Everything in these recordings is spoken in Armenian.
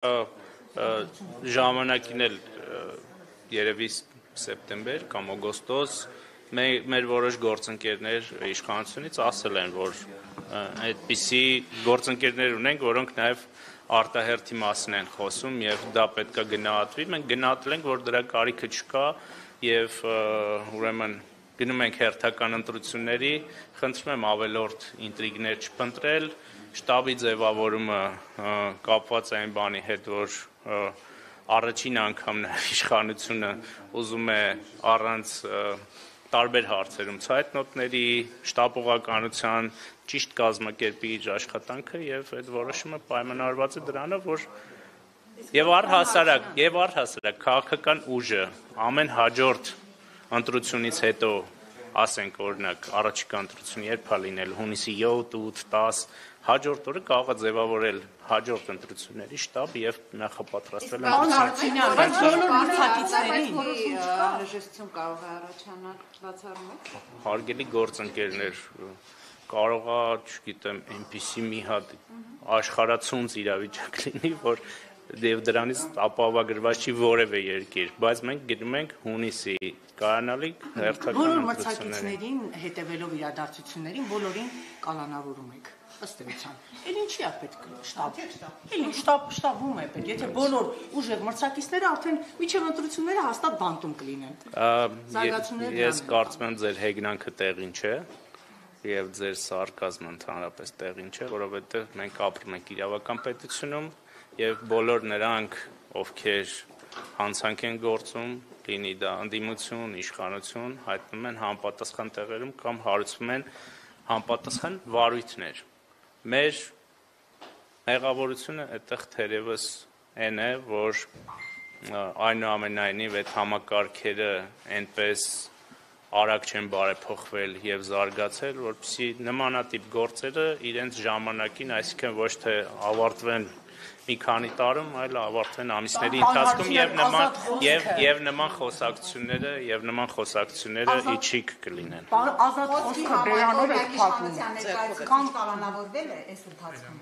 ժամանակին էլ երևի սեպտեմբեր կամ օգոստոս մեր որոշ գործընկերներ իշխանությունից ասել են, որ այդպիսի գործընկերներ ունենք, որոնք նաև արտահերթի մասին են խոսում եւ դա պետք է գնահատվի։ Մենք գնահատել ենք, որ դրա կարիքը չկա եւ ուրեմն գնում ենք հերթական ընտրությունների, խնդրում եմ ավելորդ ինտրիգներ չփնտրել, շտաբի ձևավորումը կապված է այն բանի հետ, որ առաջին անգամ իշխանությունը ուզում է առանց տարբեր հարցերում ցայտնոտների, շտապողականության ճիշտ կազմակերպի իր աշխատանքը եւ այդ որոշումը պայմանավորված է դրանով, որ եւ առհասարակ քաղաքական ուժը ամեն հաջորդ ընտրությունից հետո, ասենք օրինակ, առաջիկա ընտրությունը երբ է լինել, հունիսի 7, 8, 10, հաջորդ օրը կարող է ձևավորել հաջորդ ընտրությունների շտաբ եւ նախապատրաստվել ընտրություններին։ Բայց բոլոր մրցակիցներին հրաժեշտություն կարող է առաջանալ բացառումով։ Հարգելի գործընկերներ, կարող է, չգիտեմ, այնպիսի մի հատ աշխարհացունց իրավիճակ լինի, որ եւ դրանից ապահովագրված չի որևէ երկիր, բայց մենք գնում ենք հունիսի կայանալիք հերթական բոլոր մրցակիցներին հետևելով իրադարձություններին բոլորին կալանավորում եք ըստ էության։ Էլ ինչի է պետք շտաբ։ Էլ շտաբում է պետք, եթե բոլոր ուժեղ մրցակիցները արդեն միջև ընտրությունները հաստատ բանտում կլինեն։ Ես կարծում եմ ձեր հեգնանքը տեղին չէ եւ ձեր սարկազմը ընդհանրապես տեղին չէ, որովհետեւ մենք ապրում ենք իրավական պետությունում եւ բոլոր նրանք, ովքեր հանցանք են գործում, լինի դա ընդդիմություն, իշխանություն, հայտնում են համապատասխան տեղերում կամ հարուցվում են համապատասխան վարույթներ։ Մեր մեղավորությունը այդտեղ թերևս այն է, որ այնուամենայնիվ այդ համակարգերը այնպես արագ չեն բարեփոխվել եւ զարգացել, որպեսզի նմանատիպ գործերը իրենց ժամանակին, այսինքն ոչ թե ավարտվեն մի քանի տարում, այլ ավարտվեն ամիսների ընթացքում եւ նման խոսակցությունները իջիկ կլինեն։ Ազատ խոսքը դրանով է փակվում։ Կամ կալանավորվել է այս ընթացքում։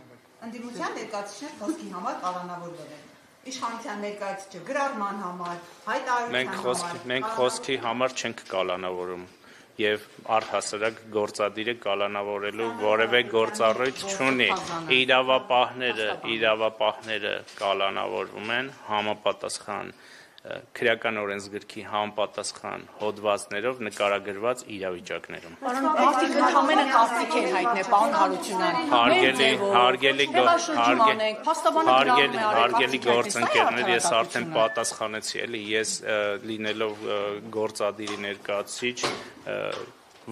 Ընդդիմության ներկայացուցիչներ խոսքի համար կալանավորվել են։ Իշխանության ներկայացուցիչը գրառման համար, հայտարարության համար։ Մենք խոսքի համար չենք կալանավորում եւ առհասարակ գործադիրը կալանավորելու որևէ գործառույթ չունի։ Իրավապահները կալանավորվում են համապատասխան քրեական օրենսգրքի համապատասխան հոդվածներով նկարագրված իրավիճակներում։ Մարդիկ ընդհանրապես կարծիք են հայտնել, պարոն Հարությունյան։ Հարգելի գործընկերներ, ես արդեն պատասխանեցի, էլի ես լինելով գործադիրի ներկայացուցիչ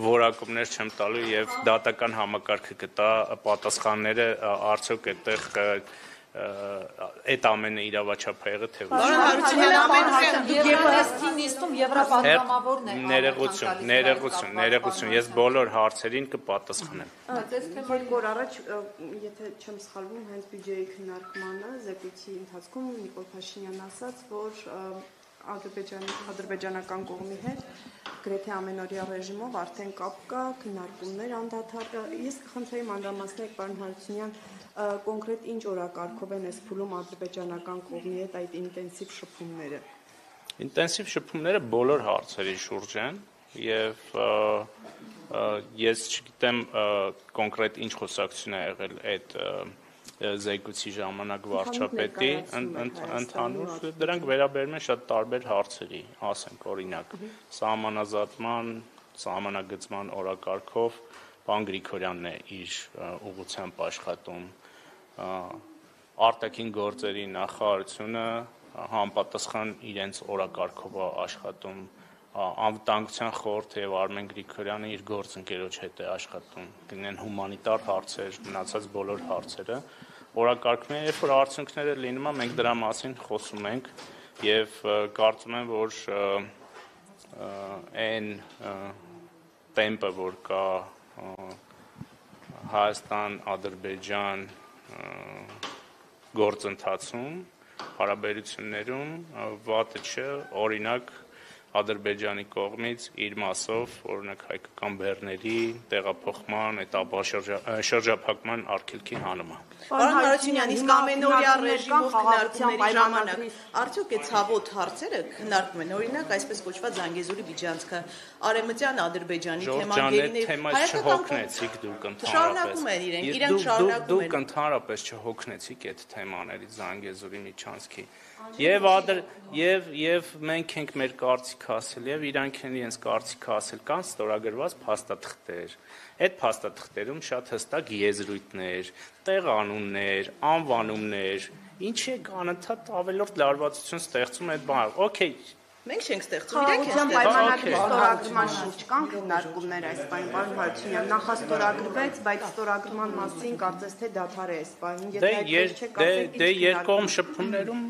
որակումներ չեմ տալու եւ դատական համակարգը կտա պատասխանները արդյոք այդտեղ այդ ամենը իրավաչափայեղը թե ոչ։ Պարոն Հարությունյան, ամեն հարցը եվրոպական նիստում եվրոպատգամավորն է։ Ներողություն, ես բոլոր հարցերին կպատասխանեմ։ Այս թեմայի որ առաջ, եթե չեմ սխալվում, հենց բյուջեի քննարկմանը զեկույցի ընթացքում Նիկոլ Փաշինյանն ասաց, որ ադրբեջանական կողմի հետ գրեթե ամենօրյա ռեժիմով արդեն կապ կա, քննարկումներ անդադար։ Ես կխնդրեի մանրամասնել, պարոն Հարությունյան, կոնկրետ ինչ օրակարգով են այս փուլում ադրբեջանական կողմի հետ այդ ինտենսիվ շփումները։ Ինտենսիվ շփումները բոլոր հարցերի շուրջ են եւ ես չգիտեմ կոնկրետ ինչ խոսակցություն է եղել այդ զեկույցի ժամանակ վարչապետի ընդհանուր դրանք վերաբերում են շատ տարբեր հարցերի, ասենք օրինակ սահմանազատման, սահմանագծման օրակարգով պարոն Գրիգորյանն է իր ուղղությամբ աշխատում, արտաքին գործերի նախարարությունը համապատասխան իրենց օրակարգով աշխատում, անվտանգության խորհուրդը եւ Արմեն Գրիգորյանը իր գործընկերոջ հետ է աշխատում, կլինեն հումանիտար հարցեր, մնացած բոլոր հարցերը, օրակարգները, երբ որ արդյունքները լինում են, մենք դրա մասին խոսում ենք եւ կարծում եմ, որ այն տեմպը, որ կա Հայաստան-Ադրբեջան գործընթացում, հարաբերություններում վատը չէ, օրինակ Ադրբեջանի կողմից իր մասով, օրինակ հայկական բեռների տեղափոխման, շրջափակման արգելքի հանումը։ Պարոն Հարությունյան, իսկ ամենօրյա ռեժիմով քննարկումների ժամանակ արդյոք այդ ցավոտ հարցերը քննարկվում են, օրինակ այսպես կոչված Զանգեզուրի միջանցքը, Արևմտյան Ադրբեջանի թեման, չհոգնեցիք դուք շարունակում են իրենք շարունակում են։ Դուք ընդհանրապես չհոգնեցիք այդ թեմաներից Զանգեզուրի միջանցքի։ Եվ մենք ենք մեր կարծիքը ասել, եւ իրանք են իրենց կարծիքը ասել, կան ստորագրված փաստաթղթեր։ Այդ փաստաթղթերում շատ հստակ եզրույթներ, տեղանուններ, անվանումներ, ինչի է անընդհատ ավելորդ լարվածություն ստեղծում այդ բանը։ Okay, մենք չենք ստեղծում, իրենք են պայմանագրի ստորագրման շուրջ կան քննարկումներ այս բանի, պարոն Հարությունյան, նախաստորագրվեց, բայց ստորագրման մասին կարծես թե դադար է այս բանը, Դե երկկողմ շփումներում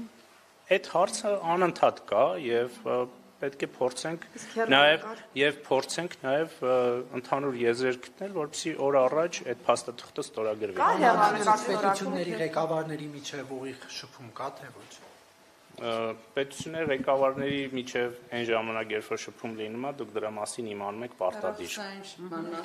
այդ հարցը անընդհատ կա եւ պետք է փորձենք նաեւ ընդհանուր եզրեր գտնել, որպեսզի օր առաջ այդ փաստաթղթը ստորագրվի։ Պետությունների ղեկավարների միջև ուղիղ շփում կա թե ոչ։ Պետությունների ղեկավարների միջև այն ժամանակ, երբ որ շփում լինում է, դուք դրա մասին իմանում եք պարտադիր։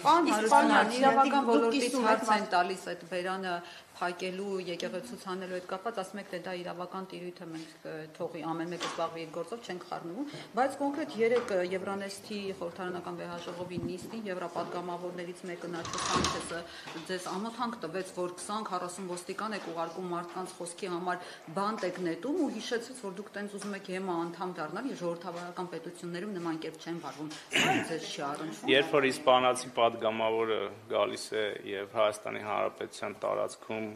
Պարոն Հարությունյան, իրավական ոլորտից հարց են տալիս այդ բերանը փակելու, եկեղեցու ցանելու հետ կապված, ասում եք, թե դա իրավական տիրույթ է, մենք թողի ամեն մեկը զբաղվի իր գործով, չենք խառնվում, բայց կոնկրետ 3 Եվրանեստի խորհրդարանական վեհաժողովի նիստին եվրապատգամավորներից մեկը Նաչո Սանչեսը ձեզ ամոթանք տվեց, որ 20-40 ոստիկան եք ուղարկում մարդկանց խոսքի համար բանտ եք նետում ու հիշեցրեց, որ դուք տենց ուզում եք ԵՄ անդամ դառնալ եւ ժողովրդավարական պետություններում նման կերպ չեն վարվում։ Սա ձեզ չի առնչվում։ Երբ որ իսպանացի падգամավորը գալիս է եւ Հայաստանի Հանրապետության տարածքում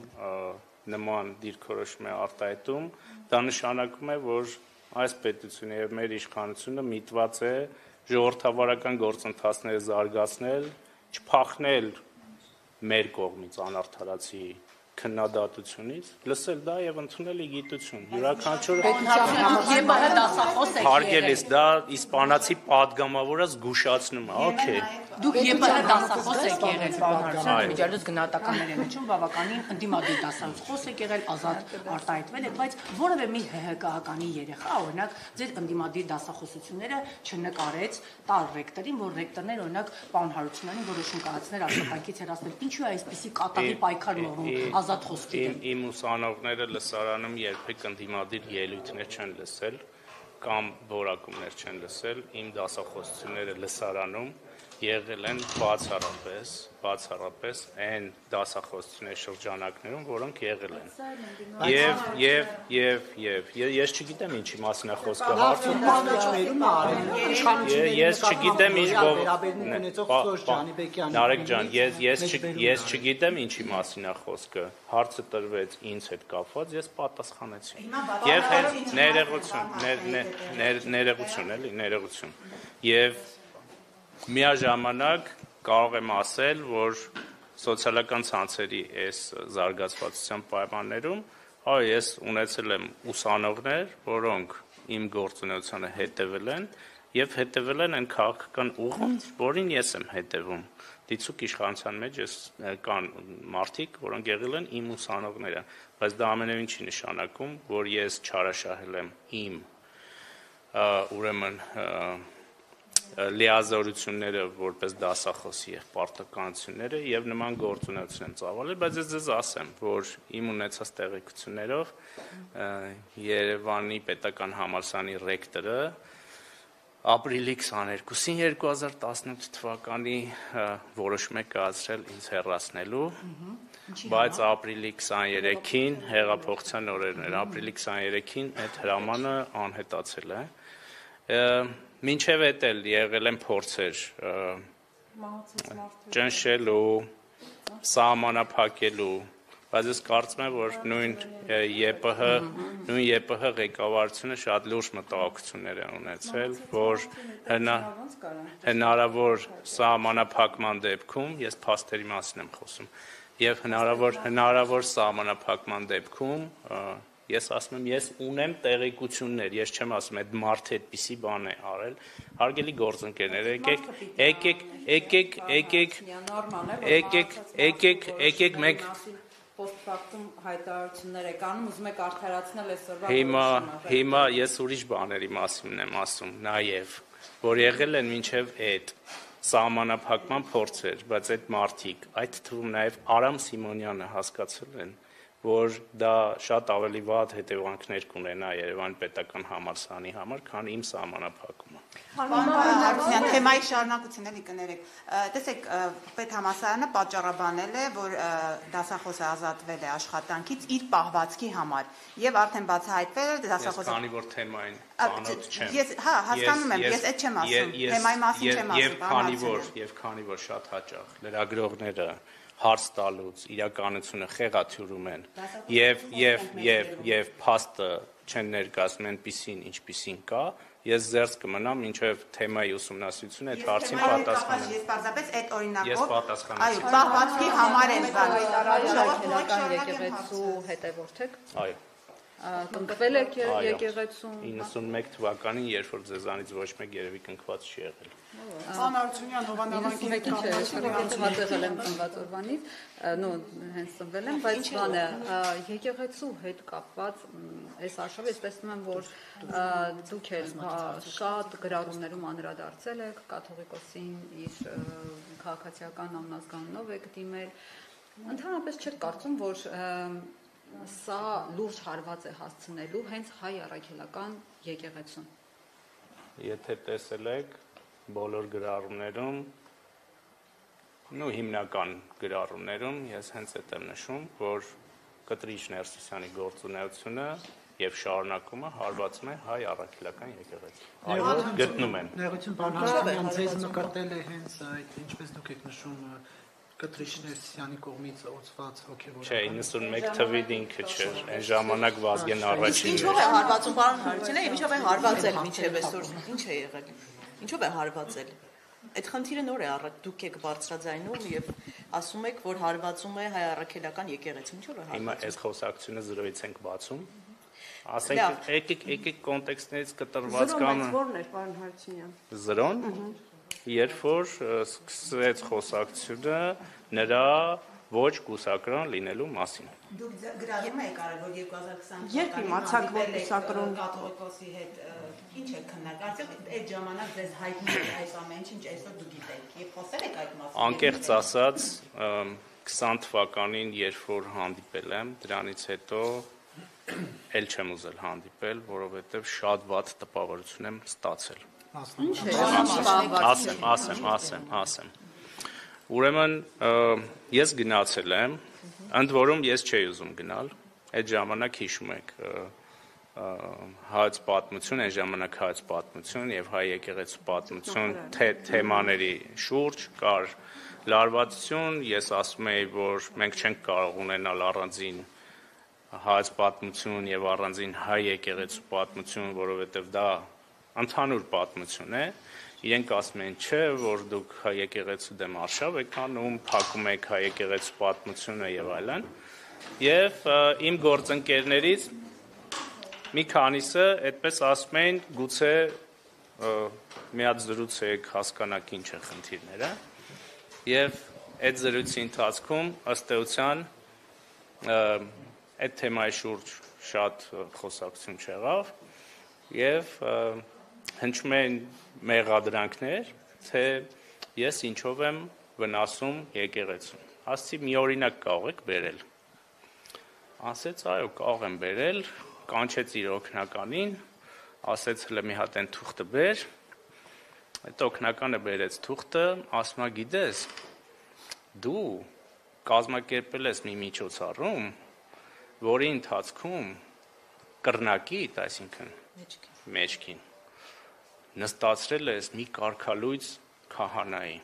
նման դիրքորոշում է արտահայտում, դա նշանակում է, որ այս պետությունը եւ մեր իշխանությունը միտված է ժողովրդավարական գործընթացները զարգացնել, չփախնել մեր կողմից անարդարացի քննադատությունից, լսել դա եւ ընդունել գիտություն։ Յուրաքանչյուր հարգելիս դա իսպանացի падգամավորը զգուշացնում է, okay։ Դուք ԵՊՀ դասախոս եք եղել, պարոն Հարությունյան, միջազգային գնահատականների միջում բավականին ընդդիմադիր դասախոս եք եղել, ազատ արտահայտվել եք, բայց որևէ մի ՀՀԿ-ականի երեխա, օրինակ, ձեր ընդդիմադիր դասախոսությունները չնկարեց տալ ռեկտորին, որ ռեկտորներ, օրինակ, պարոն Հարությունյանին որոշում կայացներ աշխատանքից հեռացնել։ Ինչու է այսպիսի կատաղի պայքար մղում ազատ խոսքի դեմ։ Իմ ուսանողները լսարանում երբեք ընդդիմադիր ելույթներ չեն լսել կամ որակումներ չեն լսել, իմ դասախոսությունները լսարանում եղել են բացառապես այն դասախոսությունների շրջանակներում, որոնք եղել են։ Եվ ես չգիտեմ ինչի մասին է խոսքը, ես չգիտեմ ինչ Նարեկ ջան, ես չգիտեմ ինչի մասին է խոսքը, հարցը տրվեց ինձ հետ կապված, ես պատասխանեցի։ Եվ ներողություն, եւ միաժամանակ կարող եմ ասել, որ սոցիալական ցանցերի այս զարգացվածության պայմաններում ես ունեցել եմ ուսանողներ, որոնք իմ գործունեությանը հետևել են եւ հետևել են այն քաղաքական ուղուն, որին ես եմ հետևում։ Դիցուկ իշխանության մեջ կան մարդիկ, որոնք եղել են իմ ուսանողները, բայց դա ամենևին չի նշանակում, որ ես չարաշահել եմ իմ ուրեմն լիազորությունները որպես դասախոսի եւ պարտականությունները եւ նման գործունեություն եմ ծավալել, բայց ես ձեզ ասեմ, որ իմ ունեցած տեղեկություններով Երևանի պետական համալսարանի ռեկտորը ապրիլի 22-ին 2018 թվականի որոշում է կայացրել ինձ հեռացնելու, բայց ապրիլի 23-ին հեղափոխության օրերն էր, ապրիլի 23-ին այդ հրամանը անհետացել է։ Մինչև էդ էլ եղել են փորձեր ճնշելու, սահմանափակելու, բայց ես կարծում եմ, որ նույն ԵՊՀ ղեկավարությունը շատ լուրջ մտահոգություններ է ունեցել, որ հնարավոր սահմանափակման դեպքում, ես փաստերի մասին եմ խոսում, եւ հնարավոր սահմանափակման դեպքում ես ասում եմ, ես ունեմ տեղեկություններ, ես չեմ ասում, այդ մարդը այդպիսի բան է արել, հարգելի գործընկերներ, եկեք մենք post-factum հայտարարություններ եք անում, ուզում եք արդարացնել այսօրվա հիմա ես ուրիշ բաների մասին եմ ասում, նաև որ եղել են մինչև այդ սահմանափակման փորձեր, բայց այդ մարդիկ, այդ թվում նաև Արամ Սիմոնյանը հասկացել են, որ դա շատ ավելի վատ հետևանքներ կունենա Երևանի պետական համալսարանի համար, քան իմ սահմանափակումը։ Հարությունյան, թեմայի շարունակություն էլի կներեք։ Տեսեք, պետհամալսարանը պատճառաբանել է, որ դասախոսը ազատվել է աշխատանքից իր պահվածքի համար, եւ արդեն բացահայտվել է դասախոսը։ Ես քանի որ թեմային բանոց չեմ։ Ես հասկանում եմ, ես այդ չեմ ասում, թեմայի մասին չեմ ասում, եւ քանի որ շատ հաճախ լրագրողները հարց տալուց իրականությունը խեղաթյուրում են եւ փաստը չեն ներկայացնում այնպիսին, ինչպիսին կա, ես զերծ կմնամ մինչև թեմայի ուսումնասիրությունը այդ հարցին պատասխանեմ։ Ես պարզապես այդ օրինակով Ես պատասխանեցի։ Այո, պահվածքի համար են Հայրաքելական եկեղեցու հետևորդ եք։ Այո։ Կնքվել եք եկեղեցում 91 թվականին, երբ որ ձեզանից ոչ մեկ երևի կնքված չի եղել։ Պարոն Հարությունյան, հովանավանքի հատեղել եմ ծնված օրվանից, նո հենց ծնվել եմ, բայց բանը եկեղեցու հետ կապված այս աշխարհը ես տեսնում եմ, որ դուք էլ շատ գրառումներում անդրադարձել եք կաթողիկոսին իր քաղաքացիական անազգանունով եք դիմել։ Ընդհանրապես չեք կարծում, որ սա լուրջ հարված է հասցնելու հենց հայ առաքելական եկեղեցուն։ Եթե տեսել եք բոլոր գրառումներում, հիմնական գրառումներում ես հենց այդ եմ նշում, որ Կտրիչ Ներսիսյանի գործունեությունը եւ շարունակումը հարվածում է հայ առաքելական եկեղեցին։ Գտնում եմ։ Ներողություն, պարոն Հարությունյան, ձեզ նկատել է հենց այդ, ինչպես դուք եք նշում, Կտրիչ Ներսիսյանի կողմից օծված հոգևոր։ Չէ, 91 թվին ինքը չէր, այն ժամանակ Վազգեն առաջինն Ինչով է հարվածում պարոն Հարությունյանը, ինչով է հարվածել մինչև այսօր, ինչ է եղել։ Ինչով է հարվածել։ Այդ խնդիրը նոր է առած, դուք եք բարձրաձայնում եւ ասում եք, որ հարվածում է հայ առաքելական եկեղեցին, ինչով է հարվածում։ Հիմա այս խոսակցությունը զրոյից ենք բացում։ Ասենք, եկեք կոնտեքստներից կտրված կամը։ Որն էր, պարոն Հարությունյան։ Զրոն, երբ որ սկսեց խոսակցությունը նրա ոչ կուսակրոն լինելու մասին։ Դուք գրառում եք արել, որ 2020 Երբ իմացաք, որ կուսակրոն կաթողիկոսի հետ ինչ եք քննարկել, այդ ժամանակ ձեզ հայտնի էր այս ամենը, ինչ այսօր դուք գիտեք, եւ խոսել եք այդ մասին։ Անկեղծ ասած, 20 թվականին, երբ որ հանդիպել եմ, դրանից հետո էլ չեմ ուզել հանդիպել, որովհետեւ շատ վատ տպավորություն եմ ստացել։ Ասեմ։ Ուրեմն ես գնացել եմ, ընդ որում ես չէի ուզում գնալ, այդ ժամանակ հիշում եք հայոց պատմություն, այն ժամանակ հայոց պատմություն եւ հայ եկեղեցու պատմություն թեմաների շուրջ կար լարվածություն, ես ասում էի, որ մենք չենք կարող ունենալ առանձին հայոց պատմություն եւ առանձին հայ եկեղեցու պատմություն, որովհետեւ դա ընդհանուր պատմություն է, իրենք ասում են չէ, որ դուք հայ եկեղեցու դեմ արշավ եք անում, փակում եք հայ եկեղեցու պատմությունը եւ այլն։ Եվ իմ գործընկերներից մի քանիսը այդպես ասում են, գուցե մի հատ զրուցեք, հասկանաք ինչ է խնդիրները։ Եվ այդ զրույցի ընթացքում ըստ էության այդ թեմայի շուրջ շատ խոսակցություն չեղավ եւ հնչում են մեղադրանքներ, թե ես ինչով եմ վնասում եկեղեցուն։ Ասացի մի օրինակ կարող եք բերել։ Ասեց այո, կարող եմ բերել, կանչեց իր օգնականին, ասեց հələ մի հատ այն թուղթը բեր, այդ օգնականը բերեց թուղթը, ասում է գիտես, դու կազմակերպել ես մի միջոցառում, որի ընթացքում կրնակիտ, այսինքն մեջքին, նստացրել ես մի կարգալույծ քահանայի,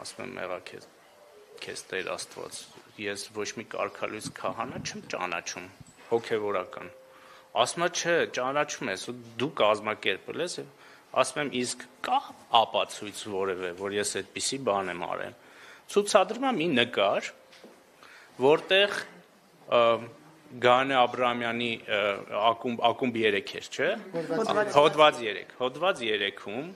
ասում եմ մեղա քեզ Տեր Աստված, ես ոչ մի կարգալույծ քահանա չեմ ճանաչում, հոգևորական, ասում է չէ, ճանաչում ես, դու կազմակերպել ես, ասում եմ իսկ կա ապացույց որևէ, որ ես այդպիսի բան եմ արել, ցուցադրում եմ մի նկար, որտեղ Գանե Աբրահամյանի ակումբ 3 էր, չէ, հոդված 3-ում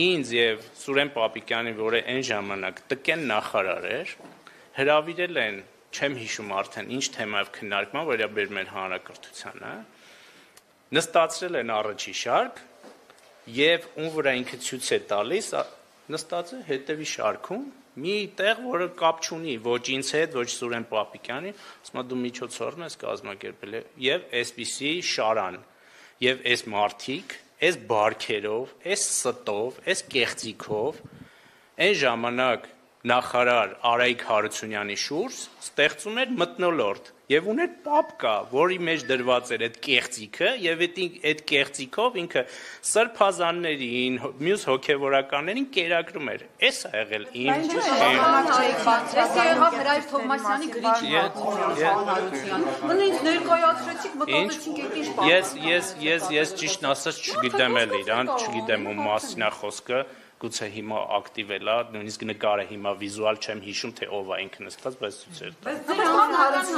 ինձ եւ Սուրեն Պապիկյանին, որը այն ժամանակ ՏԿ նախարար էր, հրավիրել են, չեմ հիշում արդեն ինչ թեմայով քննարկման, վերաբերում էր հանրակրթությանը, նստացրել են առաջի շարք եւ ում վրա ինքը ցույց է տալիս, նստած է հետևի շարքում, մի տեղ, որը կապ չունի ոչ ինձ հետ, ոչ Սուրեն Պապիկյանի, ասում եմ դու միջոցառում ես կազմակերպել եւ այսպիսի շարան եւ այս մարտիկ, այս բարքերով, այս ստով, այս կեղծիքով այն ժամանակ նախարար Արայիկ Հարությունյանի շուրջ ստեղծում էր մթնոլորտ եւ ուներ պապկա, որի մեջ դրված էր այդ կեղծիքը եւ այդ կեղծիքով ինքը սրբազաններին, մյուս հոգեվորականներին կերակրում էր։ Էս է եղել իմ Ես եղավ Հրայր Թովմասյանի գրիչը Նույնիսկ ներկայացրեցիք, մտածեցինք այդ ինչ Ես ճիշտն ասած չգիտեմ էլ իրան, չգիտեմ ում մասին է խոսքը գուցե հիմա ակտիվ է լա, նույնիսկ նկարը հիմա վիզուալ չեմ հիշում, թե ով է ինքը նստած, բայց ցույց էր տալիս։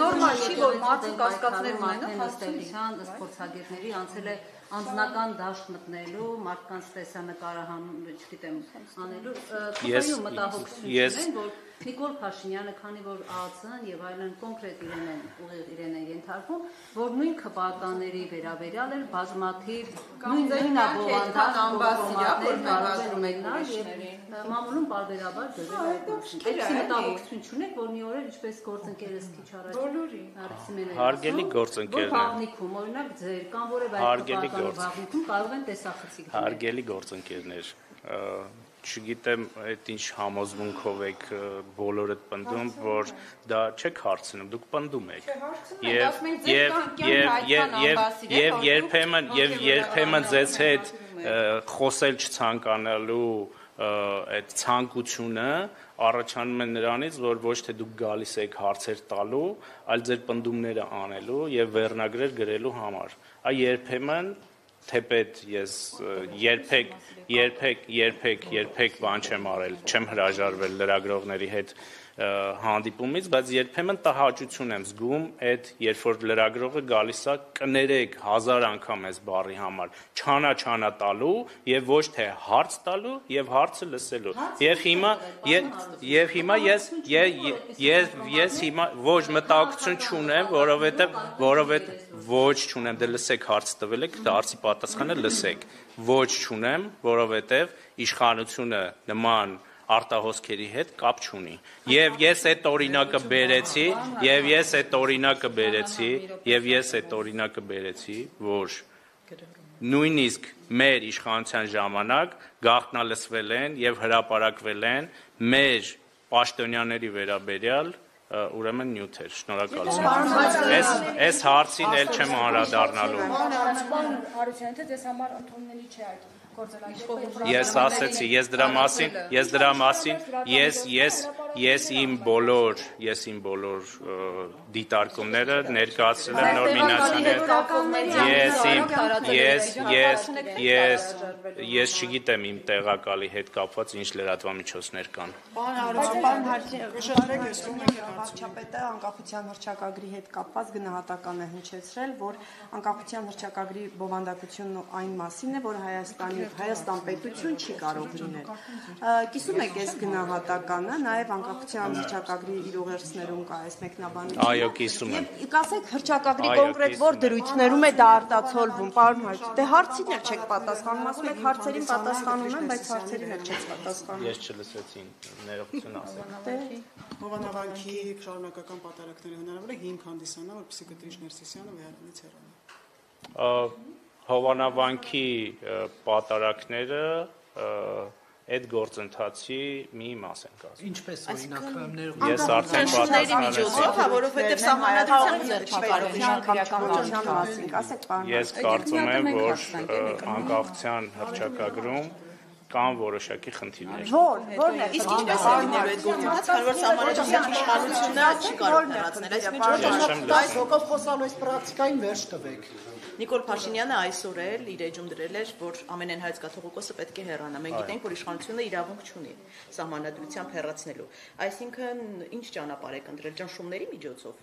Նորմալ չի, որ մարդը կասկածներ ունենա հաստատության սպորտագետների անցել է անձնական դաշտ մտնելու, մարդկանց տեսանկարահանում, չգիտեմ, անելու, փոխելու մտահոգություններ են, որ Նիկոլ Փաշինյանը, քանի որ ԱԱՑ-ն եւ այլն կոնկրետ իրեն են ենթարկվում, որ նույն քպականների վերաբերյալ էլ բազմաթիվ նույնը բովանդակ անբասիրաբար կարող են ունենալ եւ մամուլում բարբերաբար դրել այդ մասին։ Այդպես մտահոգություն չունեք, որ մի օր ինչպես գործընկերս քիչ առաջ հարգելի գործընկերներ, բաղնիքում օրինակ ձեր կամ որևէ այլ քպականի բաղնիքում կարող են տեսախցիկ դնել։ Հարգելի գործընկերներ, չգիտեմ այդ ինչ համոզմունքով եք բոլորդ պնդում, որ դա չեք հարցնում, դուք պնդում եք։ Եվ երբեմն ձեզ հետ խոսել չցանկանալու այդ ցանկությունը առաջանում է նրանից, որ ոչ թե դուք գալիս եք հարցեր տալու, այլ ձեր պնդումները անելու եւ վերնագրեր գրելու համար։ Այ երբեմն թեպետ ես երբեք բան չեմ արել, չեմ հրաժարվել լրագրողների հետ հանդիպումից, բայց երբեմն տհաճություն եմ զգում այդ, երբ որ լրագրողը գալիս է կներեք 1000 անգամ այս բառի համար, չանա տալու եւ ոչ թե հարց տալու եւ հարցը լսելու։ Եվ հիմա ես հիմա ոչ մտահոգություն չունեմ, որովհետեւ ոչ չունեմ, դե լսեք հարց տվել եք, հարցի պատասխանը լսեք։ Ոչ չունեմ, որովհետեւ իշխանությունը նման արտահոսքերի հետ կապ չունի։ Եվ ես այդ օրինակը բերեցի, որ նույնիսկ մեր իշխանության ժամանակ գաղտնալսվել են եւ հրապարակվել են մեր պաշտոնյաների վերաբերյալ ուրեմն նյութեր, շնորհակալություն։ Այս հարցին էլ չեմ անդրադառնալու։ Հարությունյանը թե ձեզ համար ընդունելի չէ այդ գործելակերպը։ Ես ասեցի, ես դրա մասին ես իմ բոլոր դիտարկումները ներկայացրել եմ նորմինացիաներ։ Ես չգիտեմ իմ տեղակալի հետ կապված ինչ լրատվամիջոցներ կան։ Վարչապետը անկախության հռչակագրի հետ կապված գնահատական է հնչեցրել, որ անկախության հռչակագրի բովանդակությունն այն մասին է, որ Հայաստան պետություն չի կարող լինել։ Կիսում եք այս գնահատականը, նաև անկախության հռչակագրի իր ուղերձներում կա այս մեկնաբանությունը։ Այո, կիսում եմ։ Կասեք հռչակագրի կոնկրետ որ դրույթներում է դա արտացոլվում, պարոն Հարություն։ Դե հարցին էլ չեք պատասխանում, ասում եք հարցերին պատասխանում եմ, բայց հարցերին էլ չեք պատասխանում։ Ես չլսեցի, ներողություն ասեք։ Հովանավանքի շարունակական պատարակները հնարավոր է հիմք հանդիսանա, որպեսզի Կտրիչ Ներսիսյանը Վեհարանից հեռանա։ Հովանավանքի պատարակները այդ գործընթացի մի մաս են կազմում։ Ինչպես օրինակ Ես արդեն պատասխանեցի, որովհետև սահմանադրությամբ չի կարող իշխանության մասին, ասեք պարոն։ Ես կարծում եմ, որ անկախության հռչակագրում կան որոշակի խնդիրներ։ Որն է։ Իսկ ինչպես է լինելու այդ գործընթացը, քանի որ սահմանադրության իշխանությունը չի կարող հեռացնել, այսինքն այս հոգով խոսալու այս պրակտիկային վերջ տվեք։ Նիկոլ Փաշինյանը այսօր էլ իր էջում դրել էր, որ ամենայն հայցքաթողոքոսը պետք է հեռանա։ Մենք գիտենք, որ իշխանությունը իրավունք չունի սահմանադրությամբ հեռացնելու։ Այսինքն ինչ ճանապարհ եք ընտրել ճնշումների միջոցով։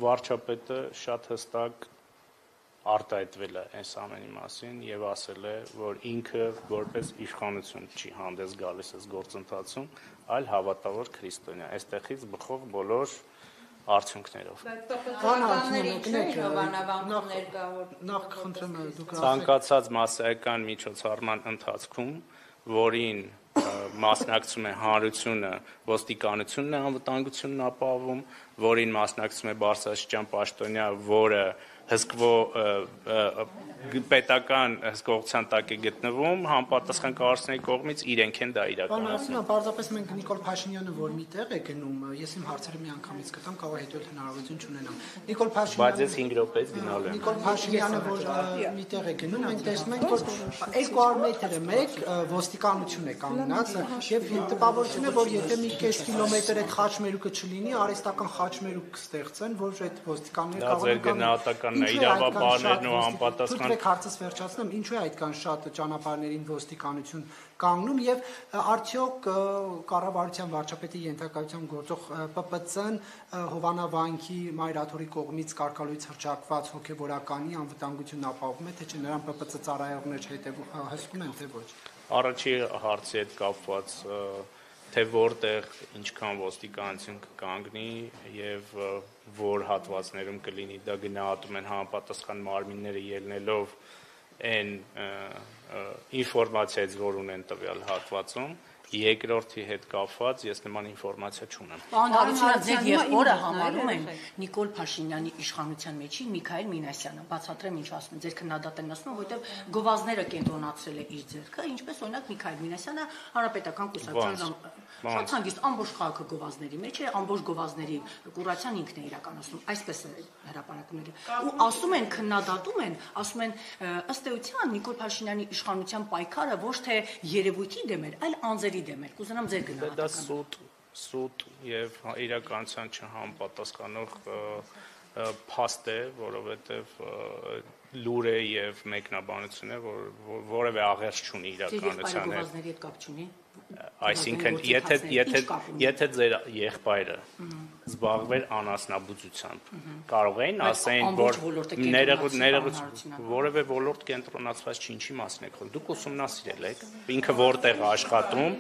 Վարչապետը շատ հստակ արտահայտվել է այս ամենի մասին եւ ասել է, որ ինքը որպես իշխանություն չի հանդես գալիս այս գործընթացում, այլ հավատավոր քրիստոնյա։ Այստեղից բխող բոլոր արդյունքներով։ Նախ խնդրեմ դուք ցանկացած մասսայական միջոցառման ընթացքում, որին մասնակցում է հանրությունը, ոստիկանությունն է անվտանգությունն ապահովում, որին մասնակցում է բարձրաստիճան պաշտոնյա, որը պետական հսկողության տակ է գտնվում, համապատասխան կառույցների կողմից իրենք են դա իրականացնում։ Պարզապես մենք Նիկոլ Փաշինյանը որ միտեղ է գնում, ես իմ հարցերը միանգամից կտամ, կարող է հետո հնարավորություն չունենամ։ Նիկոլ Փաշինյանը, բայց ես 5 րոպեից գնալու եմ։ Նիկոլ Փաշինյանը որ միտեղ է գնում, մենք տեսնում ենք, որ 200 մետրը մեկ ոստիկանություն է կանգնած եւ տպավորություն է, որ եթե մի կես կիլոմետր այդ խաչմերուկը չլինի, արհեստական խաչմերուկ կստեղծեն, որ այդ ոստիկանները կարող են գնահատականն է, իրավաբաններն ու անպատասխան հարցս վերջացնեմ, ինչու է այդքան շատ ճանապարհներին ոստիկանություն կանգնում եւ արդյոք կառավարության վարչապետի ենթակայությամբ գործող ՊՊՑ-ն Հովանավանքի մայրաթորի կողմից կարգալույց հրճակված հոգեվորականի անվտանգությունն ապահովում է, թե չէ նրան ՊՊՑ ծառայողներ հսկում են, թե ոչ։ Առաջի հարցի հետ կապված թե որտեղ ինչքան ոստիկանություն կկանգնի եւ որ հատվածներում կլինի, դա գնահատում են համապատասխան մարմինները ելնելով այն ինֆորմացիայից, որ ունեն տվյալ հատվածում, երկրորդի հետ կապված ես նման ինֆորմացիա չունեմ։ Պարոն Հարությունյան, ձեր եղբորը համարում են Նիկոլ Փաշինյանի իշխանության մեջի Միքայել Մինասյանը, բացատրեմ ինչ ասում, ձեր քննադատն ասում, որովհետև գովազները կենտրոնացրել է իր ձեռքը, ինչպես օրինակ Միքայել Մինասյանը հանրապետական կուսակցության շատ հանգիստ ամբողջ քաղաքը գովազների մեջ է, ամբողջ գովազների կուրացիան ինքն է իրականացնում, այսպես է հրապարակումները։ Ու ասում են, քննադատում են, ասում են ըստ էության Նիկոլ Փաշինյանի իշխանության պայքարը ոչ թե երևույթի դեմ էր, այլ անձերի դեմ էր։ Կուզենամ ձեր գնահատականը։ Դա սուտ եւ իրականության չհամապատասխանող փաստ է, որովհետեւ լուր է եւ մեկնաբանություն է, որ որևէ աղերս չունի իրականության հետ։ Գովազների հետ կապ չունի։ Այսինքն, եթե ձեր եղբայրը զբաղվեր անասնաբուծությամբ, կարող էին ասեն, որ որևէ ոլորտ կենտրոնացված չի, ինչի մասին եք խոսում։ Դուք ուսումնասիրել եք ինքը որտեղ է աշխատում,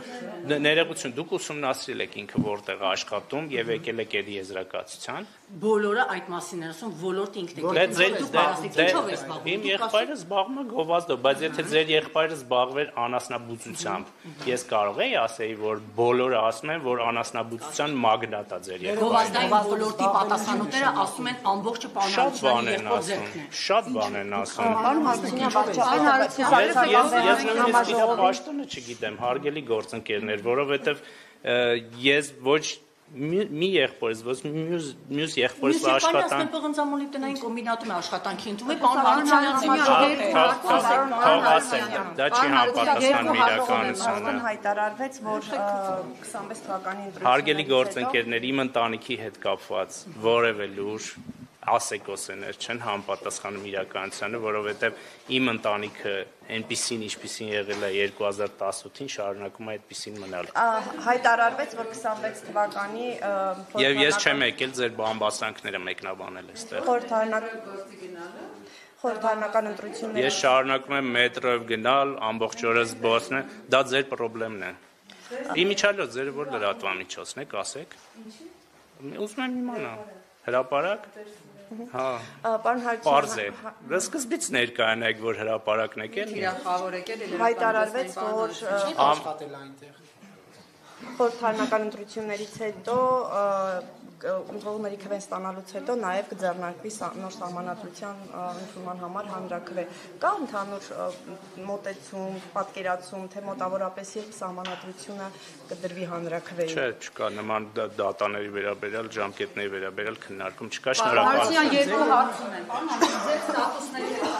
ներողություն, դուք ուսումնասիրել եք ինքը որտեղ է աշխատում եւ եկել եք այդ եզրակացության։ Բոլորը այդ մասին են ասում, ոլորտը ինքն է։ Իմ եղբայրը զբաղվում է գովազդով, բայց եթե ձեր եղբայրը զբաղվեր անասնաբուծությամբ, ես կարող եի ասեի, որ բոլորը ասում են, որ անասնաբուծության մագնատ է ձեր եղբայրը։ Գովազդային ոլորտի պատասխանատուները ասում են ամբողջը պարոն Հարությունյանի շատ բան են ասում։ Պարոն Հարությունյան, ես նույնիսկ պաշտոնը չգիտեմ, հարգելի գործընկերներ, որովհետև ես ոչ մի եղբորս, ոչ մյուս եղբորս աշխատանք։ Ասում պղնձամոլիբդենային կոմբինատում է աշխատանքի ընդունում, պարոն Հարությունյան, դա չի համապատասխանում իրականությանը։ Հայտարարվեց, որ 26 թվականի ընտրությունները Հարգելի գործընկերներ, իմ ընտանիքի հետ կապված որևէ լուր ասեկոսեներ չեն համապատասխանում իրականությանը, որովհետև իմ ընտանիքը այնպիսին, ինչպիսին եղել է 2018-ին, շարունակում է այդպիսին մնալ։ Հայտարարվեց, որ 26 թվականի Եվ ես չեմ եկել ձեր բամբասանքները մեկնաբանել այստեղ։ Խորհրդարանական ընտրությունները Ես շարունակում եմ մետրոյով գնալ, ամբողջ օրը զբոսնել, դա ձեր խնդիրն է։ Իմիջիալոց ձերը որ լրատվամիջոցն եք, ասեք։ Ուզում եմ իմանալ։ Հրապարակ։ Հա։ Պարոն Պարզ է։ Հարությունյան, Սկզբից ներկայանայք, որ հրապարակն եք էլ։ հայտարարվեց, որ աշխատել այնտեղ։ խորհրդարանական ընտրություններից հետո ընտրողների քվեն ստանալուց հետո նաև կձեռնարկվի նոր սահմանադրության ընդունման համար հանրաքվե։ Կա ընդհանուր մոտեցում, պատկերացում, թե մոտավորապես երբ սահմանադրությունը կդրվի հանրաքվեի։ Չէ, չկա նման դատաների վերաբերյալ, ժամկետների վերաբերյալ քննարկում չկա, շնորհակալություն։ Երկու հարց ունեմ։ Ձեր ստատուսների հետ։